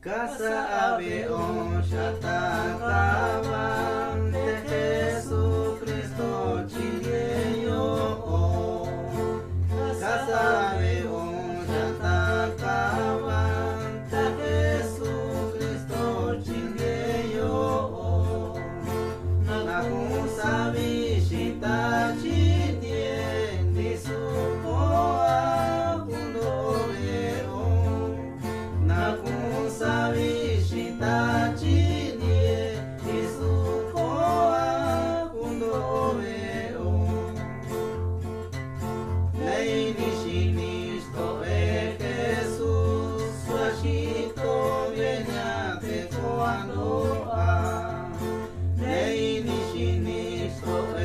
Casa ave on shatakavan de Jesucristo chilieyo. Casa ave on shatakavan de Jesucristo chilieyo. Na kung sabi shita chitien di sukoa kundo veo. Na kung sabi shita chitien di sukoa kundo veo. Lei ni shinisto e Jesus suashito viene a te cuando ha. Lei ni shinisto e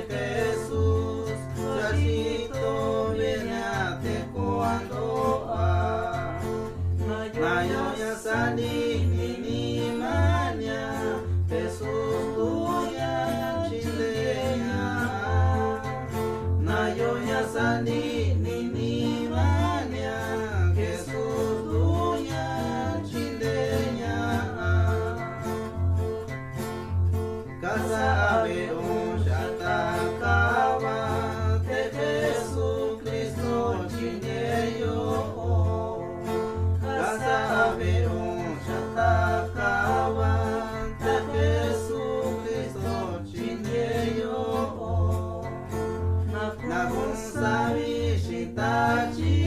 Jesus suashito viene a te cuando ha. Mayo ya sani ni mania Jesus tuya chilena. Nayo ya sani ni mania Jesus tuya chilena. Casa ave on shatakawa de Jesucristo chileno. Casa ave on shatakawa de Jesucristo chileno. Na kung sabi shita chi